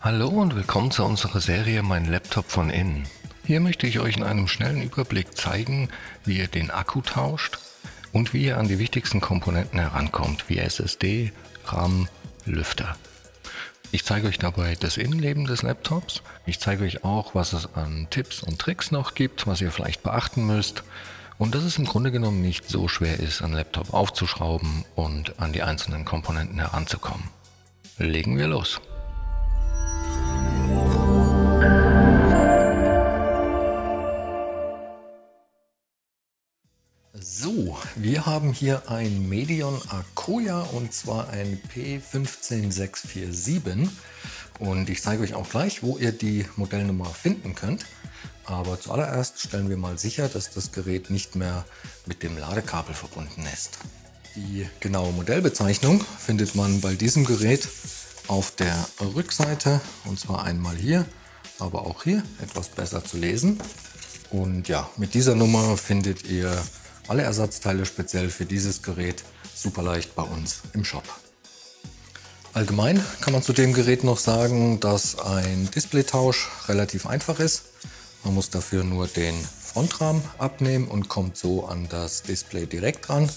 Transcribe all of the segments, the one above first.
Hallo und willkommen zu unserer Serie Mein Laptop von innen. Hier möchte ich euch in einem schnellen Überblick zeigen, wie ihr den Akku tauscht und wie ihr an die wichtigsten Komponenten herankommt, wie SSD, RAM, Lüfter. Ich zeige euch dabei das Innenleben des Laptops. Ich zeige euch auch, was es an Tipps und Tricks noch gibt, was ihr vielleicht beachten müsst. Und dass es im Grunde genommen nicht so schwer ist, einen Laptop aufzuschrauben und an die einzelnen Komponenten heranzukommen. Legen wir los! So, wir haben hier ein Medion Akoya und zwar ein P15647 und ich zeige euch auch gleich, wo ihr die Modellnummer finden könnt. Aber zuallererst stellen wir mal sicher, dass das Gerät nicht mehr mit dem Ladekabel verbunden ist. Die genaue Modellbezeichnung findet man bei diesem Gerät auf der Rückseite und zwar einmal hier, aber auch hier etwas besser zu lesen. Und ja, mit dieser Nummer findet ihr alle Ersatzteile speziell für dieses Gerät super leicht bei uns im Shop. Allgemein kann man zu dem Gerät noch sagen, dass ein Displaytausch relativ einfach ist. Man muss dafür nur den Frontrahmen abnehmen und kommt so an das Display direkt ran.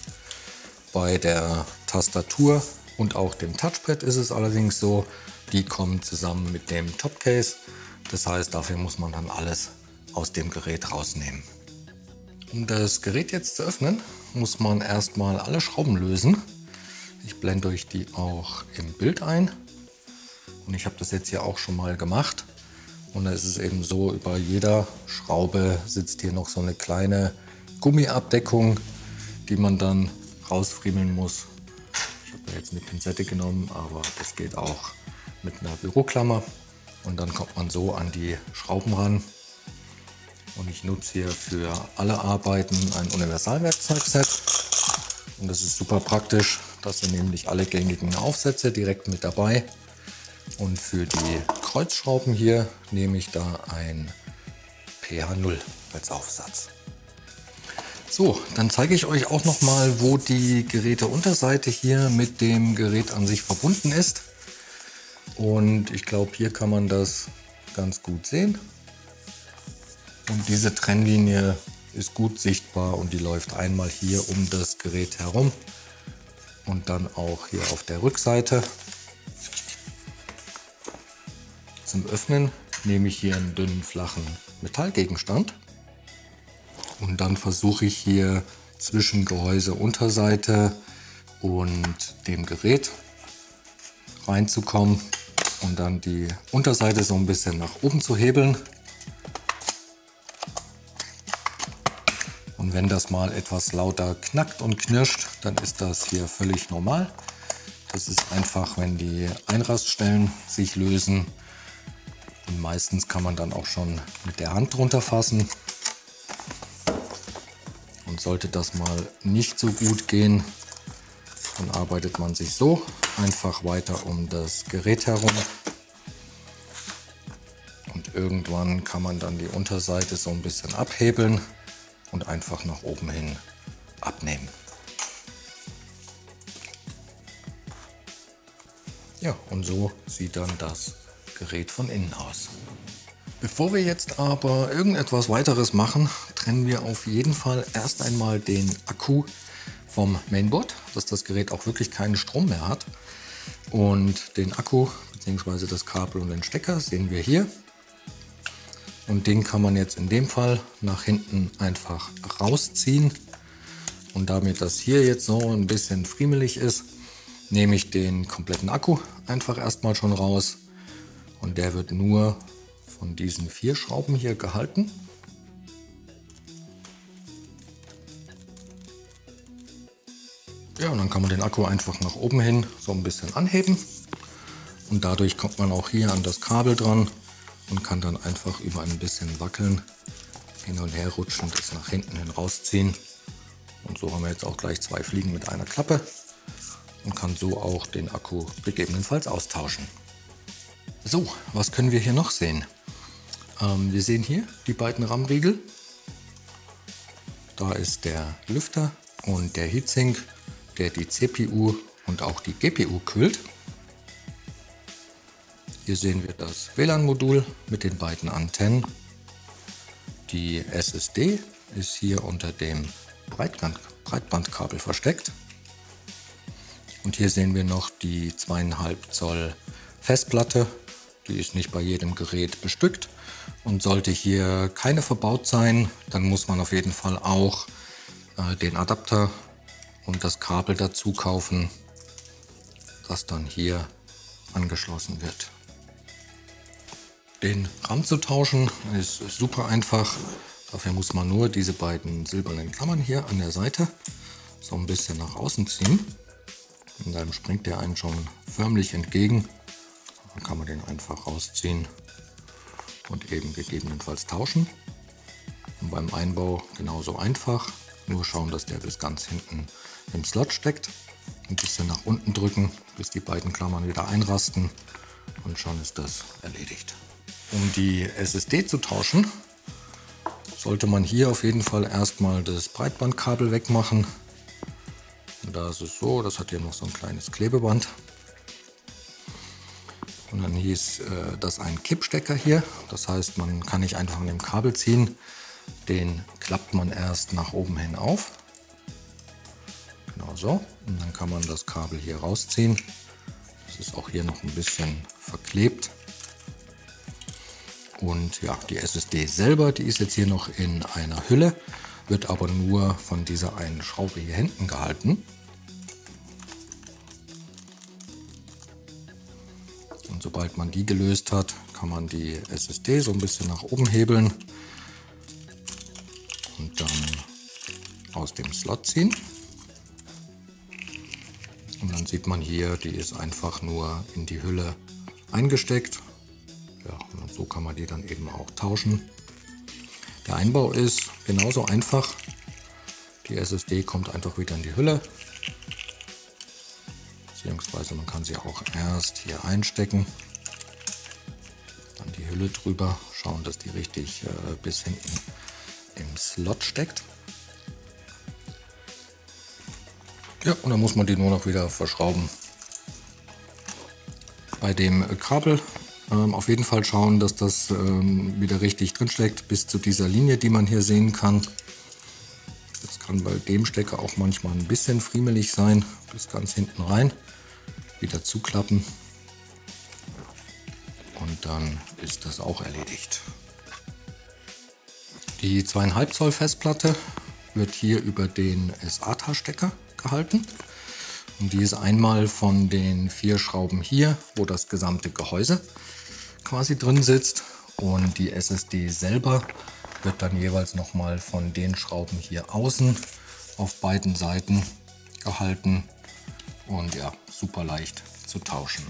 Bei der Tastatur und auch dem Touchpad ist es allerdings so, die kommen zusammen mit dem Topcase. Das heißt, dafür muss man dann alles aus dem Gerät rausnehmen. Um das Gerät jetzt zu öffnen, muss man erstmal alle Schrauben lösen. Ich blende euch die auch im Bild ein. Und ich habe das jetzt hier auch schon mal gemacht. Und da ist es eben so, über jeder Schraube sitzt hier noch so eine kleine Gummiabdeckung, die man dann rausfriemeln muss. Ich habe jetzt eine Pinzette genommen, aber das geht auch mit einer Büroklammer. Und dann kommt man so an die Schrauben ran. Und ich nutze hier für alle Arbeiten ein Universalwerkzeugset. Und das ist super praktisch. Das sind nämlich alle gängigen Aufsätze direkt mit dabei. Und für die Kreuzschrauben hier nehme ich da ein PH0 als Aufsatz. So, dann zeige ich euch auch noch mal, wo die Geräteunterseite hier mit dem Gerät an sich verbunden ist. Und ich glaube, hier kann man das ganz gut sehen. Und diese Trennlinie ist gut sichtbar und die läuft einmal hier um das Gerät herum und dann auch hier auf der Rückseite. Zum Öffnen nehme ich hier einen dünnen flachen Metallgegenstand und dann versuche ich hier zwischen Gehäuseunterseite und dem Gerät reinzukommen und dann die Unterseite so ein bisschen nach oben zu hebeln. Und wenn das mal etwas lauter knackt und knirscht, dann ist das hier völlig normal. Das ist einfach, wenn die Einraststellen sich lösen. Und meistens kann man dann auch schon mit der Hand drunter fassen. Und sollte das mal nicht so gut gehen, dann arbeitet man sich so einfach weiter um das Gerät herum. Und irgendwann kann man dann die Unterseite so ein bisschen abhebeln und einfach nach oben hin abnehmen. Ja, und so sieht dann das Gerät von innen aus. Bevor wir jetzt aber irgendetwas weiteres machen, trennen wir auf jeden Fall erst einmal den Akku vom Mainboard, dass das Gerät auch wirklich keinen Strom mehr hat. Und den Akku bzw. das Kabel und den Stecker sehen wir hier. Und den kann man jetzt in dem Fall nach hinten einfach rausziehen. Und damit das hier jetzt so ein bisschen friemelig ist, nehme ich den kompletten Akku einfach erstmal schon raus. Und der wird nur von diesen 4 Schrauben hier gehalten. Ja, und dann kann man den Akku einfach nach oben hin so ein bisschen anheben. Und dadurch kommt man auch hier an das Kabel dran und kann dann einfach über ein bisschen Wackeln hin und her rutschen, das nach hinten hin rausziehen. Und so haben wir jetzt auch gleich 2 Fliegen mit einer Klappe und kann so auch den Akku gegebenenfalls austauschen. So, was können wir hier noch sehen? Wir sehen hier die beiden RAM-Riegel. Da ist der Lüfter und der Heatsink, der die CPU und auch die GPU kühlt. Hier sehen wir das WLAN-Modul mit den beiden Antennen. Die SSD ist hier unter dem Breitbandkabel versteckt. Und hier sehen wir noch die 2,5 Zoll Festplatte. Die ist nicht bei jedem Gerät bestückt. Und sollte hier keine verbaut sein, dann muss man auf jeden Fall auch den Adapter und das Kabel dazu kaufen, das dann hier angeschlossen wird. Den RAM zu tauschen ist super einfach. Dafür muss man nur diese beiden silbernen Klammern hier an der Seite so ein bisschen nach außen ziehen. Und dann springt der einen schon förmlich entgegen. Dann kann man den einfach rausziehen und eben gegebenenfalls tauschen. Und beim Einbau genauso einfach. Nur schauen, dass der bis ganz hinten im Slot steckt. Ein bisschen nach unten drücken, bis die beiden Klammern wieder einrasten. Und schon ist das erledigt. Um die SSD zu tauschen, sollte man hier auf jeden Fall erstmal das Breitbandkabel wegmachen. Und da ist es so, das hat hier noch so ein kleines Klebeband. Und dann hieß das ein Kippstecker hier. Das heißt, man kann nicht einfach an dem Kabel ziehen. Den klappt man erst nach oben hin auf. Genau so. Und dann kann man das Kabel hier rausziehen. Das ist auch hier noch ein bisschen verklebt. Und ja, die SSD selber, die ist jetzt hier noch in einer Hülle, wird aber nur von dieser einen Schraube hier hinten gehalten. Und sobald man die gelöst hat, kann man die SSD so ein bisschen nach oben hebeln und dann aus dem Slot ziehen. Und dann sieht man hier, die ist einfach nur in die Hülle eingesteckt. Ja, und so kann man die dann eben auch tauschen. Der Einbau ist genauso einfach. Die SSD kommt einfach wieder in die Hülle. Beziehungsweise man kann sie auch erst hier einstecken. Dann die Hülle drüber. Schauen, dass die richtig bis hinten im Slot steckt. Ja, und dann muss man die nur noch wieder verschrauben. Bei dem Kabel auf jeden Fall schauen, dass das wieder richtig drin steckt, bis zu dieser Linie, die man hier sehen kann. Das kann bei dem Stecker auch manchmal ein bisschen friemelig sein, bis ganz hinten rein. Wieder zuklappen und dann ist das auch erledigt. Die 2,5 Zoll Festplatte wird hier über den SATA-Stecker gehalten. Und die ist einmal von den 4 Schrauben hier, wo das gesamte Gehäuse quasi drin sitzt, und die SSD selber wird dann jeweils nochmal von den Schrauben hier außen auf beiden Seiten gehalten und ja, super leicht zu tauschen.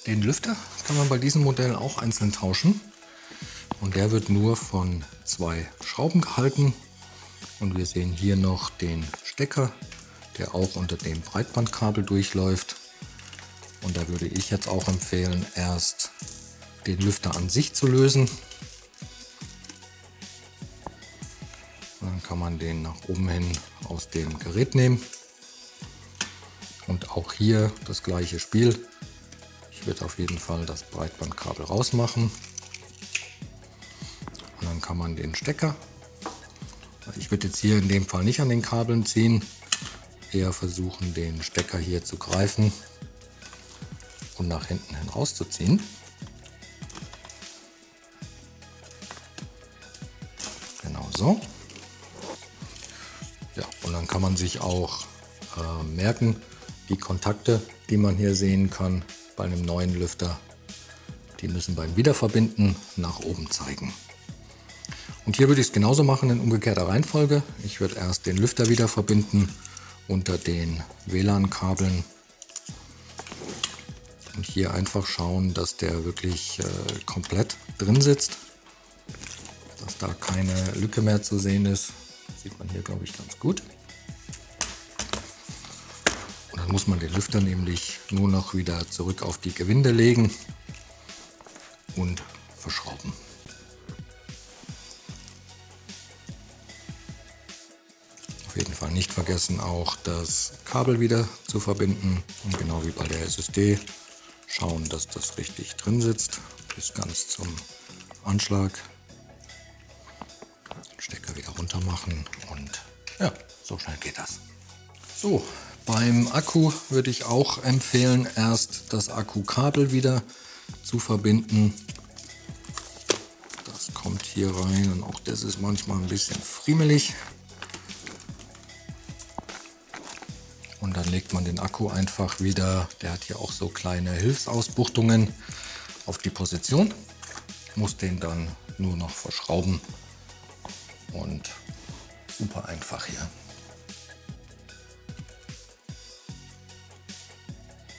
Den Lüfter kann man bei diesem Modell auch einzeln tauschen und der wird nur von 2 Schrauben gehalten und wir sehen hier noch den Stecker, der auch unter dem Breitbandkabel durchläuft. Und da würde ich jetzt auch empfehlen, erst den Lüfter an sich zu lösen. Und dann kann man den nach oben hin aus dem Gerät nehmen. Und auch hier das gleiche Spiel. Ich würde auf jeden Fall das Breitbandkabel rausmachen. Und dann kann man den Stecker, ich würde jetzt hier in dem Fall nicht an den Kabeln ziehen, eher versuchen, den Stecker hier zu greifen und nach hinten hin rauszuziehen. Genau so. Ja, und dann kann man sich auch merken, die Kontakte, die man hier sehen kann bei einem neuen Lüfter, die müssen beim Wiederverbinden nach oben zeigen. Und hier würde ich es genauso machen in umgekehrter Reihenfolge. Ich würde erst den Lüfter wieder verbinden unter den WLAN-Kabeln. Und hier einfach schauen, dass der wirklich komplett drin sitzt. Dass da keine Lücke mehr zu sehen ist. Das sieht man hier, glaube ich, ganz gut. Und dann muss man den Lüfter nämlich nur noch wieder zurück auf die Gewinde legen und verschrauben. Auf jeden Fall nicht vergessen, auch das Kabel wieder zu verbinden. Und genau wie bei der SSD Schauen, dass das richtig drin sitzt, bis ganz zum Anschlag. Stecker wieder runter machen und ja, so schnell geht das. So, beim Akku würde ich auch empfehlen, erst das Akkukabel wieder zu verbinden. Das kommt hier rein und auch das ist manchmal ein bisschen friemelig. Und dann legt man den Akku einfach wieder, der hat hier auch so kleine Hilfsausbuchtungen, auf die Position. Muss den dann nur noch verschrauben und super einfach hier.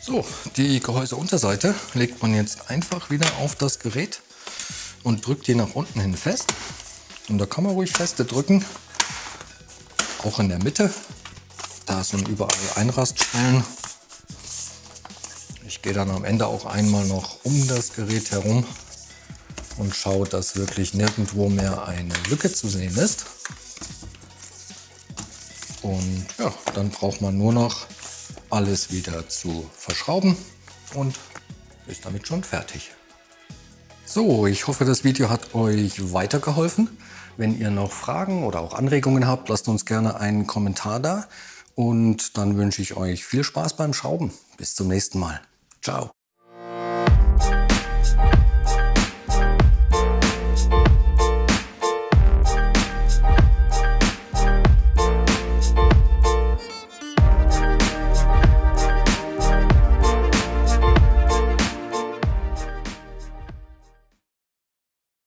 So, die Gehäuseunterseite legt man jetzt einfach wieder auf das Gerät und drückt die nach unten hin fest. Und da kann man ruhig feste drücken, auch in der Mitte. Da sind überall Einraststellen. Ich gehe dann am Ende auch einmal noch um das Gerät herum und schaue, dass wirklich nirgendwo mehr eine Lücke zu sehen ist. Und ja, dann braucht man nur noch alles wieder zu verschrauben und ist damit schon fertig. So, ich hoffe, das Video hat euch weitergeholfen. Wenn ihr noch Fragen oder auch Anregungen habt, lasst uns gerne einen Kommentar da. Und dann wünsche ich euch viel Spaß beim Schrauben. Bis zum nächsten Mal. Ciao.